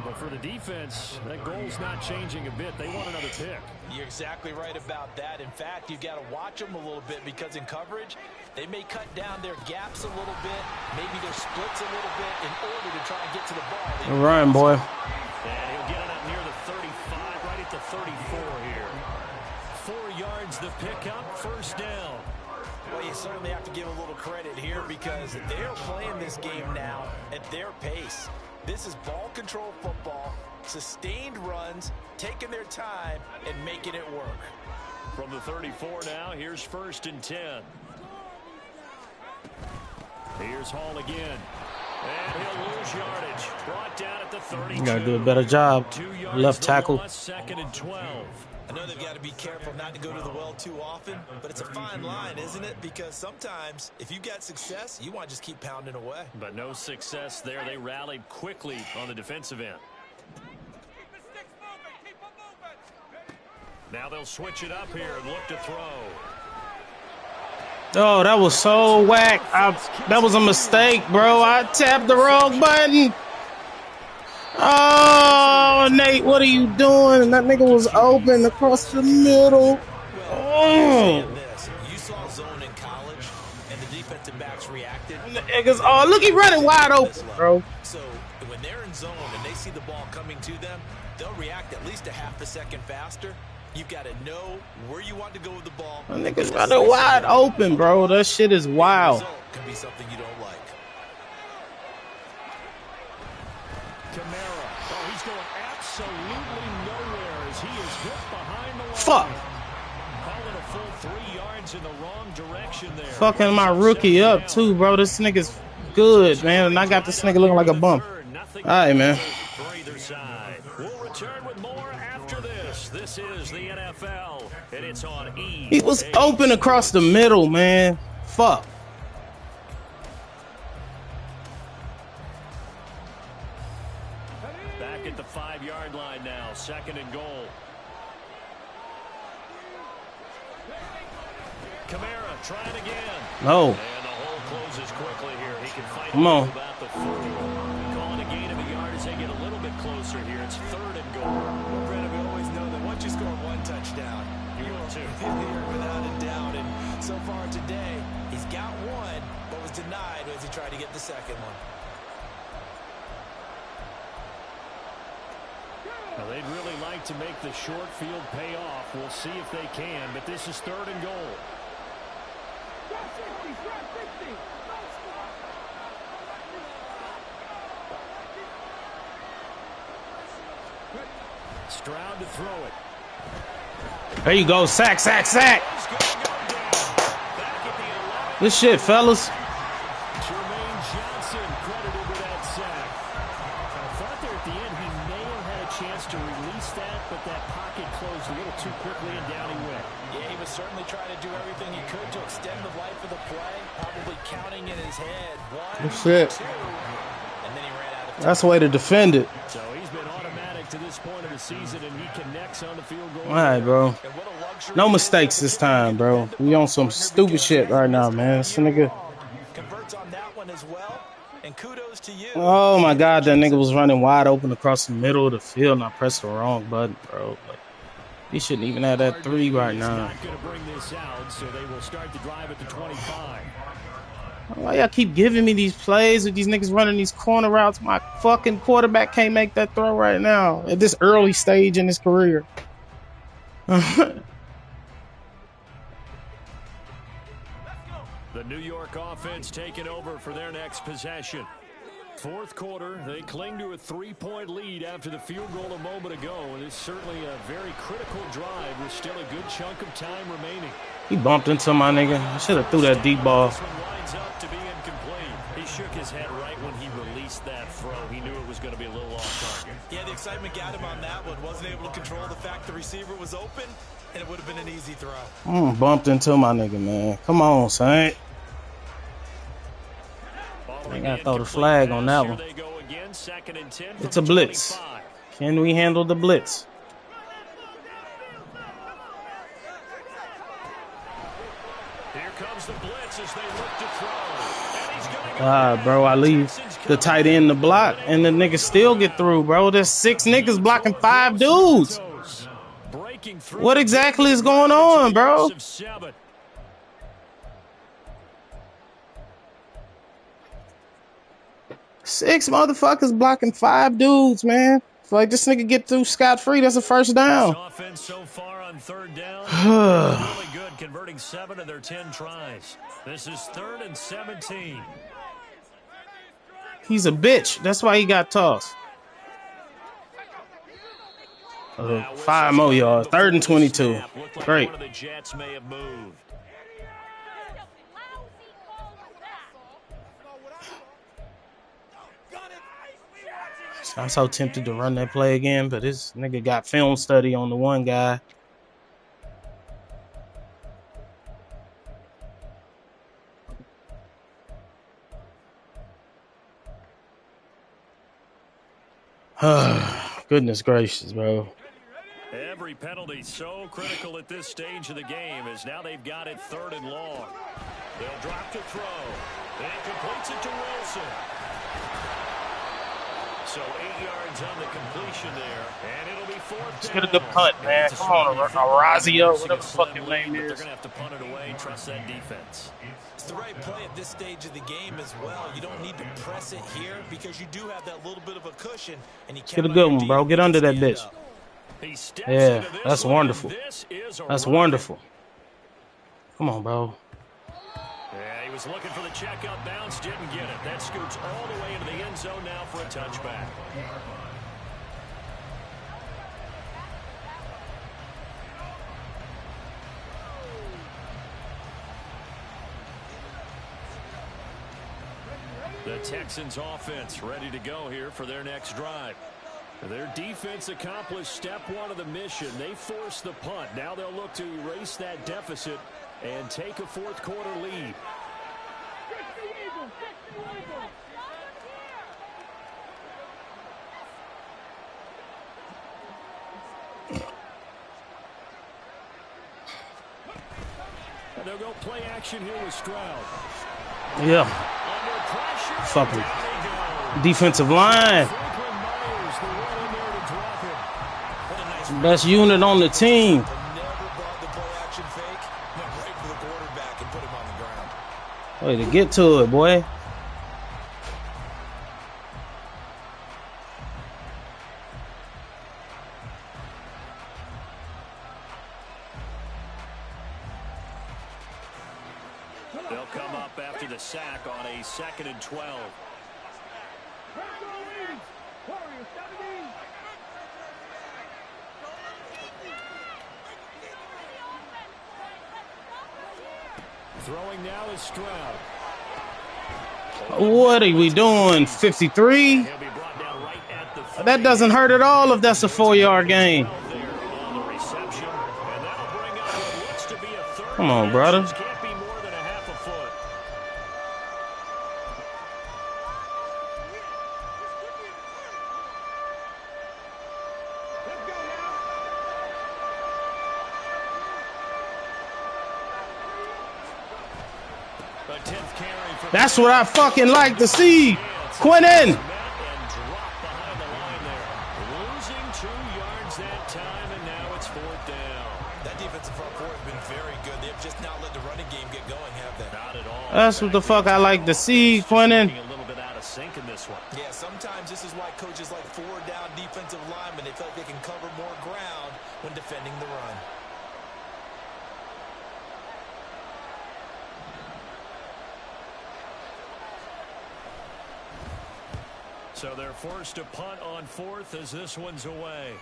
But for the defense, that goal's not changing a bit. They want another pick. You're exactly right about that. In fact, you've got to watch them a little bit because in coverage, they may cut down their gaps a little bit, maybe their splits a little bit in order to try and get to the ball. Run, boy. And he'll get it up near the 35, right at the 34 here. 4 yards the pickup, 1st down. Well, you certainly have to give a little credit here because they're playing this game now at their pace. This is ball control football, sustained runs, taking their time, and making it work. From the 34 now, here's 1st and 10. Here's Hall again. And he'll lose yardage. Brought down at the 32. You gotta do a better job. 2 yards Left tackle. loss, second and 12. I know they've got to be careful not to go to the well too often, but it's a fine line, isn't it? Because sometimes if you got success, you want to just keep pounding away. But no success there. They rallied quickly on the defensive end. Now they'll switch it up here and look to throw. Oh, that was so whack. That was a mistake, bro. I tapped the wrong button. Oh, Nate, what are you doing? That nigga was open across the middle. Oh. You saw zone in college, and the defensive backs reacted. Oh, look, he running wide open, bro. So when they're in zone and they see the ball coming to them, they'll react at least a half a second faster. You've got to know where you want to go with the ball. That nigga's running wide open, bro. That shit is wild. Can be something you don't like. Camara. Oh, he's going absolutely nowhere as he is hit behind the line. Fuck. Call it a full 3 yards in the wrong direction there. Fucking my rookie up, too, bro. This nigga's good, man. And I got this nigga looking like a bump. All right, man. For either side. We'll return with more after this. This is the NFL, and it's on E. He was open across the middle, man. Fuck. Back at the 5-yard line now, second and goal. Camara trying again. No. And the hole closes quickly here. He can fight Come on. about the 40. Calling a gain of a yard as they get a little bit closer here. It's third and goal. Well, Brandon, we always know that once you score one touchdown, You will too. without a doubt. And so far today, he's got one, but was denied as he tried to get the second one. Well, they'd really like to make the short field pay off. We'll see if they can, but this is third and goal. Stroud to throw it. There you go. Sack, sack, sack. Good shit, fellas. Jermaine Johnson credited with that sack. I thought there at the end he may have had a chance to release that, but that pocket closed a little too quickly and down he went. Yeah, he was certainly trying to do everything he could to extend the life of the play, probably counting in his head. One, Good shit. two, and then he ran out of time. That's the way to defend it. So he's been automatic to this point of the season, and he connects on the field goal. All right, bro. And what a luxury No mistakes this time, bro. We on some stupid shit right now, man. This nigga. converts on that one as well. And kudos to you. Oh my God, that nigga was running wide open across the middle of the field, and I pressed the wrong button, bro. Like, he shouldn't even have that 3 right now. Not going to bring this out, so they will start the drive at the 25. Why y'all keep giving me these plays with these niggas running these corner routes? My fucking quarterback can't make that throw right now at this early stage in his career. The New York offense taking over for their next possession. Fourth quarter, they cling to a 3-point lead after the field goal a moment ago, and it's certainly a very critical drive with still a good chunk of time remaining. He bumped into my nigga. I should have threw that deep ball. This one winds up to be incomplete. He shook his head right when he released that throw. He knew it was going to be a little off target. Yeah, the excitement got him on that one. Wasn't able to control the fact the receiver was open, and it would have been an easy throw. Bumped into my nigga, man. Come on, son. I gotta throw the flag on that one. It's a blitz. Can we handle the blitz? Here comes the blitz as they look to throw. And he's gonna go God, bro, I leave the tight end to block, and the niggas still get through, bro. There's 6 niggas blocking 5 dudes. What exactly is going on, bro? 6 motherfuckers blocking 5 dudes, man. If like this nigga get through scot-free, that's a first down. Offense so far on third down. Really good, converting 7 of their 10 tries. This is 3rd and 17. He's a bitch. That's why he got tossed. 5 more yards. 3rd and 22. Great. One of the Jets may have moved. I'm so tempted to run that play again, but this nigga got film study on the one guy. Goodness gracious, bro. Every penalty so critical at this stage of the game as now they've got it 3rd and long. They'll drop to throw. And it completes it to Wilson. So 8 yards on the completion there. And it'll be 4th down. Let's get a good punt, man. Come on, Arazio, whatever the fuck your name is. They're going to have to punt it away and trust that defense. It's the right play at this stage of the game as well. You don't need to press it here because you do have that little bit of a cushion. And you get a good one, bro. Get under that bitch. Yeah, that's wonderful. That's wonderful. Come on, bro. Yeah, he was looking for the check up bounce, didn't get it. That scoots all the way into the end zone now for a touchback. The Texans offense ready to go here for their next drive. Their defense accomplished step 1 of the mission. They forced the punt. Now they'll look to erase that deficit and take a 4th quarter lead. And they'll go play action here with Stroud. Yeah. Fucking defensive line. Best unit on the team. Way to get to it, boy. They'll come up after the sack on a 2nd and 12. Throwing now is Stroud. What are we doing? 53? That doesn't hurt at all if that's a 4-yard gain. Come on, brother. That's what I fucking like to see. Quentin. Losing 2 yards that time, and now it's 4th down. That defensive front four has been very good. They've just not let the running game get going, have they? Not at all. That's what the fuck I like to see, Quentin. A little bit out of sync in this one. Yeah, sometimes this is why coaches like 4-down defensive linemen. They feel like they can cover more ground when defending the run. So they're forced to punt on 4th as this one's away.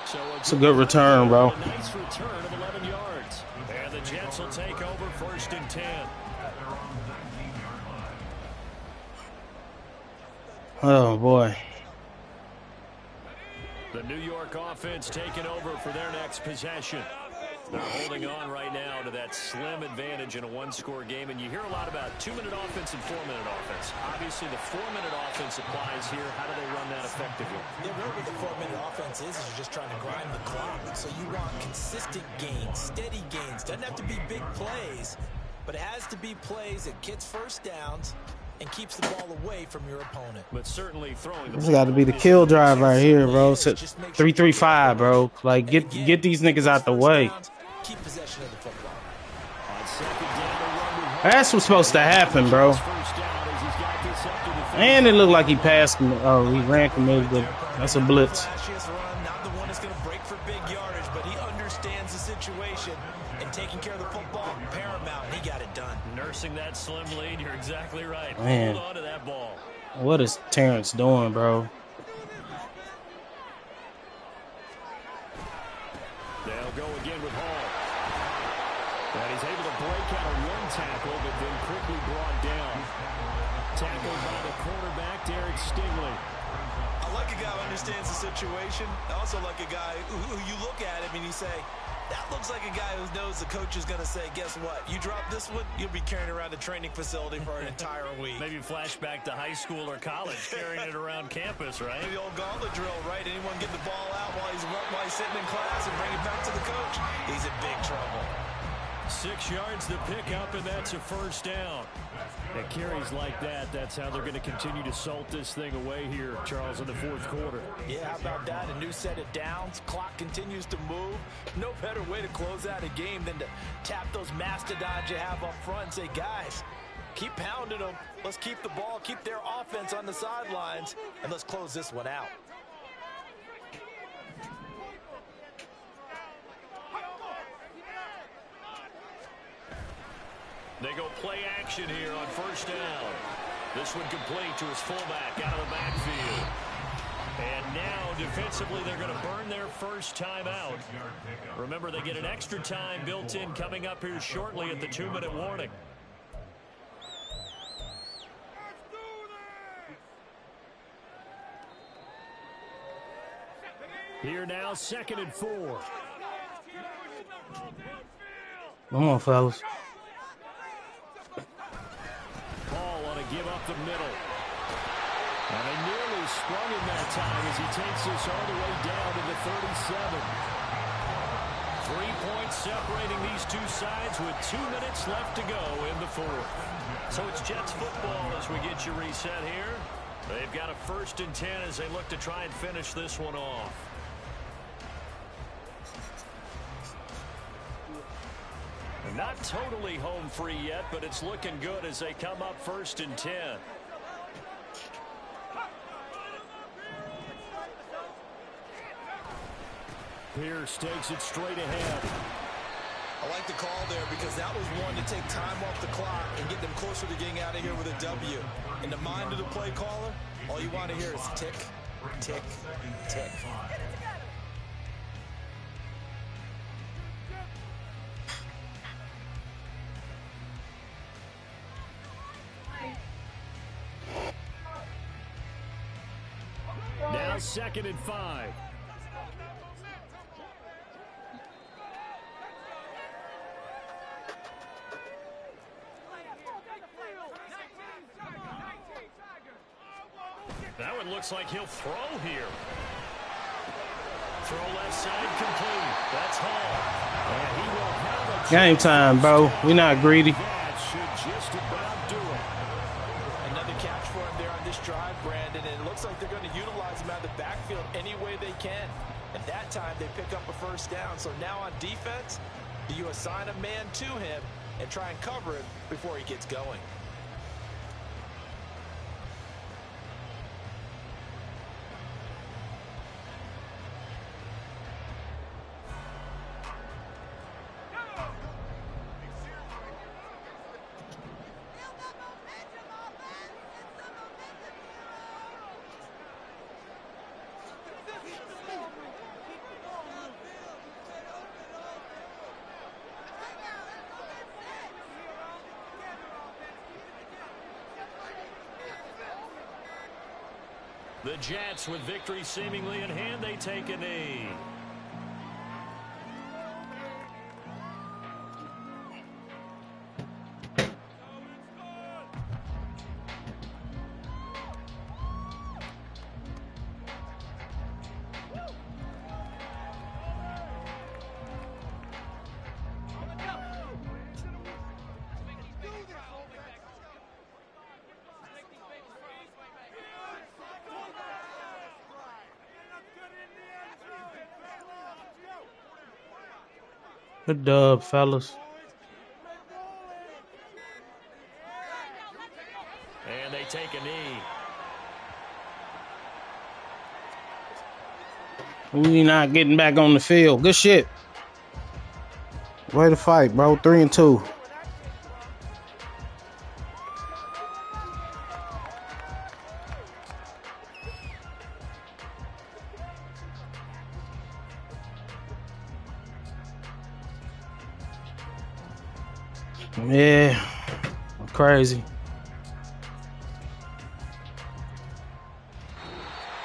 So it's a good return, bro. A nice return of 11 yards. And the Jets will take over 1st and 10. Oh, boy. The New York offense taking over for their next possession. They're holding on right now to that slim advantage in a 1-score game. And you hear a lot about 2-minute offense and 4-minute offense. Obviously, the 4-minute offense applies here. How do they run that effectively? Yeah, really what the 4-minute offense is you're just trying to grind the clock. So you want consistent gains, steady gains. Doesn't have to be big plays, but it has to be plays that gets first downs and keeps the ball away from your opponent. But certainly throwing the This got to be the kill drive right here, bro. 3-3-5, bro. Like, get these niggas out the way. Keep possession of the football. That's what's supposed to happen, bro. And it looked like he passed. Oh, he ran committed, but that's a blitz. Not the one that's going to break for big yardage, but he understands the situation, and taking care of the football paramount. He got it done. Nursing that slim lead, you're exactly right. Man. Hold on to that ball. What is Terrence doing, bro? They'll go again with Hall. And he's able to break out of one tackle, but then quickly brought down. Tackled by the quarterback, Derek Stingley. I like a guy who understands the situation. I also like a guy who you look at him and you say, that looks like a guy who knows the coach is going to say, guess what? You drop this one, you'll be carrying around the training facility for an entire week. Maybe flashback to high school or college, carrying it around campus, right? The old gauntlet drill, right? Anyone get the ball out while he's sitting in class and bring it back to the coach? He's in big trouble. 6 yards to pick up, and that's a first down. At carries like that, that's how they're going to continue to salt this thing away here, Charles, in the fourth quarter. Yeah, how about that? A new set of downs. Clock continues to move. No better way to close out a game than to tap those mastodons you have up front and say, guys, keep pounding them. Let's keep the ball, keep their offense on the sidelines, and let's close this one out. They go play action here on first down. This one complete to his fullback out of the backfield. And now, defensively, they're going to burn their first time out. Remember, they get an extra time built in coming up here shortly at the 2-minute warning. Here now, 2nd and 4. Come on, fellas. Ball on a give up the middle. And they nearly sprung him that time as he takes this all the way down to the 37. 3 points separating these two sides with 2 minutes left to go in the fourth. So it's Jets football as we get you reset here. They've got a 1st and 10 as they look to try and finish this one off. Not totally home free yet, but it's looking good as they come up 1st and 10. Pierce takes it straight ahead. I like the call there because that was one to take time off the clock and get them closer to getting out of here with a W. In the mind of the play caller, all you want to hear is tick, tick, tick. Now 2nd and 5. That one looks like he'll throw here. Throw left side complete. That's Hall. And he will have a Game time, bro. We not greedy. That should just about do it. Another catch for him there on this drive, Brandon, and it looks like they're going to utilize him out of the backfield any way they can. And that time they pick up a 1st down. So now on defense, do you assign a man to him and try and cover him before he gets going? The Jets, with victory seemingly in hand, they take a knee. Good dub, fellas. And they take a knee. We not getting back on the field. Good shit. Way to fight, bro. 3 and 2. Yeah, crazy.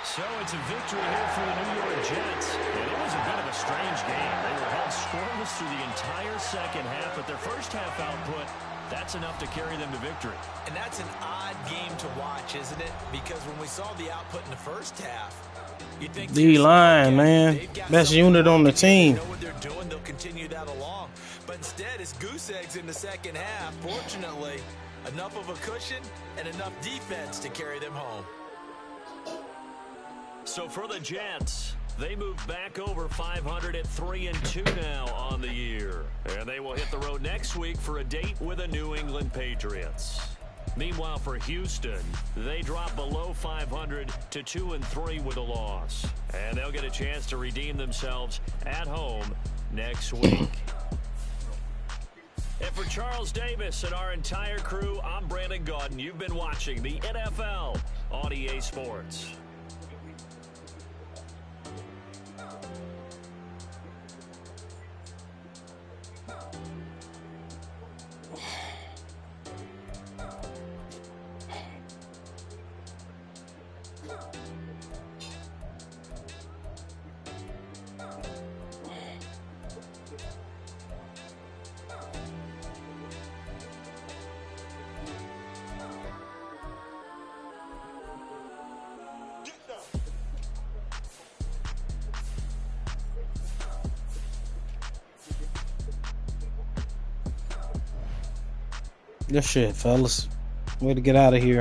So it's a victory here for the New York Jets. And it was a bit of a strange game. They were held scoreless through the entire second half, but their first half output, that's enough to carry them to victory. And that's an odd game to watch, isn't it? Because when we saw the output in the first half, you think D-line, man. Best unit on the team. They know what they're doing. They'll continue that along. But instead, it's goose eggs in the second half. Fortunately, enough of a cushion and enough defense to carry them home. So for the Jets, they move back over 500 at 3-2 now on the year. And they will hit the road next week for a date with the New England Patriots. Meanwhile, for Houston, they drop below 500 to 2-3 with a loss. And they'll get a chance to redeem themselves at home next week. And for Charles Davis and our entire crew, I'm Brandon Gaudin. You've been watching the NFL on EA Sports. Good shit, fellas. Way to get out of here.